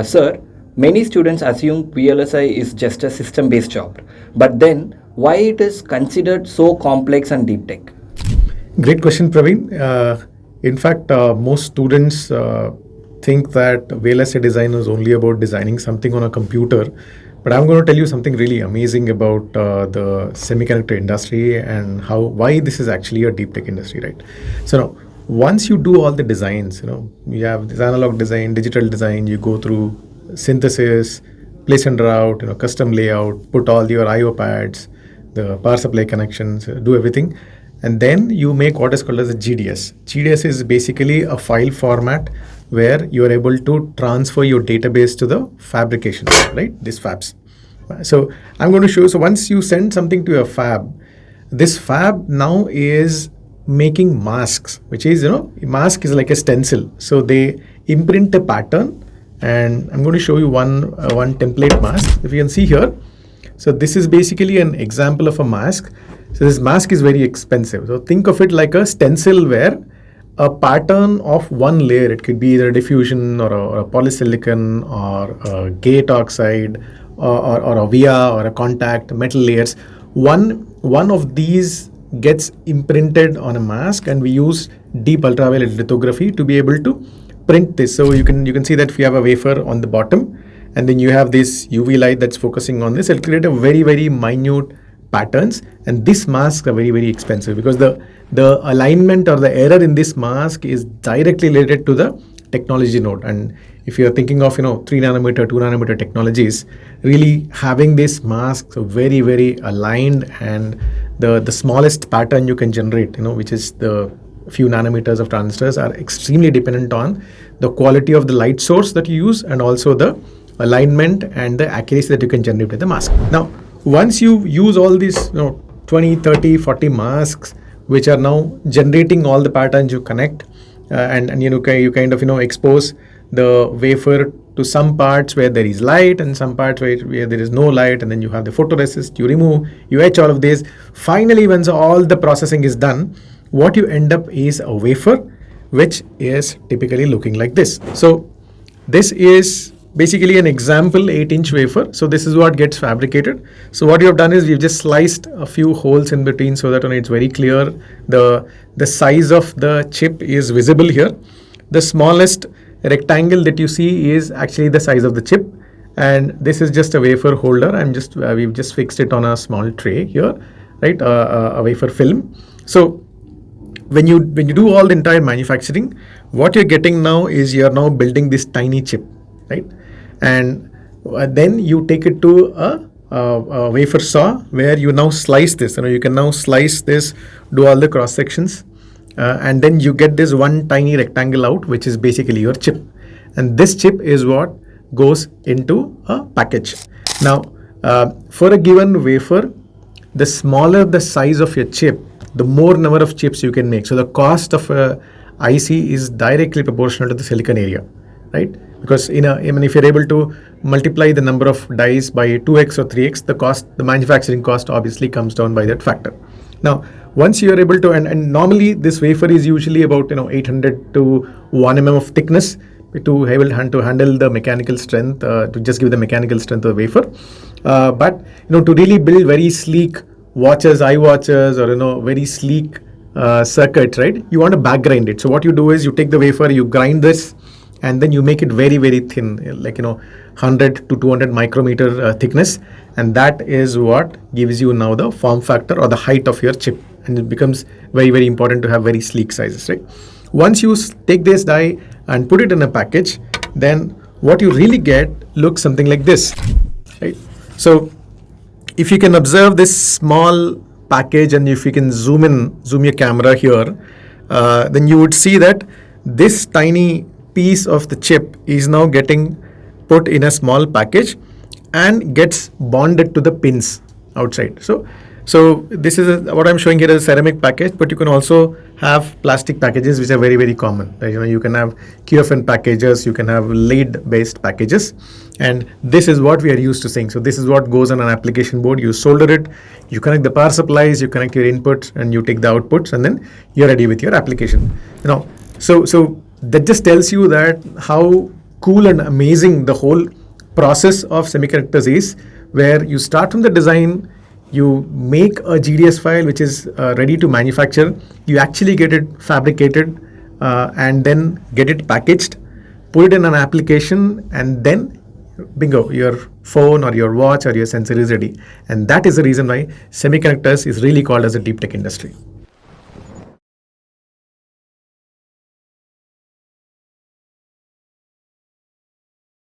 Sir, many students assume VLSI is just a system-based job, but then why it is considered so complex and deep tech? Great question, Praveen. In fact, most students think that VLSI design is only about designing something on a computer. But I'm going to tell you something really amazing about the semiconductor industry and why this is actually a deep tech industry, right? So now, once you do all the designs, you have this analog design, digital design, you go through synthesis, place and route, custom layout, put all your I/O pads, the power supply connections, do everything. And then you make what is called as a GDS. GDS is basically a file format where you are able to transfer your database to the fabrication, right? These fabs. So I'm going to show you. So once you send something to a fab, this fab now is making masks, which is, mask is like a stencil. So they imprint a pattern, and I'm going to show you one template mask. If you can see here, so this is basically an example of a mask. So this mask is very expensive. So think of it like a stencil where a pattern of one layer, it could be either a diffusion or a polysilicon or a gate oxide or a via or a contact metal layers. One of these gets imprinted on a mask, and we use deep ultraviolet lithography to be able to print this. So you can see that if you have a wafer on the bottom, and then you have this UV light that's focusing on this, it'll create a very, very minute patterns. And this masks are very, very expensive because the alignment or the error in this mask is directly related to the technology node. And if you're thinking of 3 nanometer, 2 nanometer technologies, really having this mask so very, very aligned, and the smallest pattern you can generate, which is the few nanometers of transistors, are extremely dependent on the quality of the light source that you use and also the alignment and the accuracy that you can generate with the mask. Now, once you use all these 20, 30, 40 masks, which are now generating all the patterns you connect, and you kind of expose the wafer to some parts where there is light and some parts where there is no light, and then you have the photoresist, you etch all of this. Finally, once all the processing is done, what you end up is a wafer, which is typically looking like this. So this is basically an example 8-inch wafer. So this is what gets fabricated. So what you have done is we've just sliced a few holes in between so that it's very clear. The size of the chip is visible here. The smallest rectangle that you see is actually the size of the chip, and this is just a wafer holder. We've just fixed it on a small tray here, right? A wafer film. So when you do all the entire manufacturing, what you're getting now is you're now building this tiny chip, right? And then you take it to a wafer saw where you now slice this. You can now slice this, do all the cross sections, and then you get this one tiny rectangle out, which is basically your chip. And this chip is what goes into a package. Now, for a given wafer, the smaller the size of your chip, the more number of chips you can make. So the cost of a IC is directly proportional to the silicon area, right? Because if you're able to multiply the number of dies by 2x or 3x, the manufacturing cost obviously comes down by that factor. Now, once you are able to, and normally this wafer is usually about 800 to 1 mm of thickness to handle the mechanical strength, to just give the mechanical strength of the wafer. But to really build very sleek watches, iWatches, or very sleek circuits, right? You want to back grind it. So what you do is you take the wafer, you grind this, and then you make it very, very thin, like 100 to 200 micrometer thickness, and that is what gives you now the form factor or the height of your chip. And it becomes very, very important to have very sleek sizes, right? Once you take this die and put it in a package, then what you really get looks something like this, right? So if you can observe this small package, and if you can zoom your camera here, then you would see that this tiny piece of the chip is now getting put in a small package and gets bonded to the pins outside. So this is what I'm showing here is a ceramic package, but you can also have plastic packages, which are very, very common. You can have QFN packages, you can have lead-based packages, and this is what we are used to seeing. So this is what goes on an application board. You solder it, you connect the power supplies, you connect your inputs, and you take the outputs, and then you're ready with your application. So that just tells you that how cool and amazing the whole process of semiconductors is, where you start from the design, you make a GDS file which is ready to manufacture, you actually get it fabricated, and then get it packaged, put it in an application, and then bingo, your phone or your watch or your sensor is ready. And that is the reason why semiconductors is really called as a deep tech industry.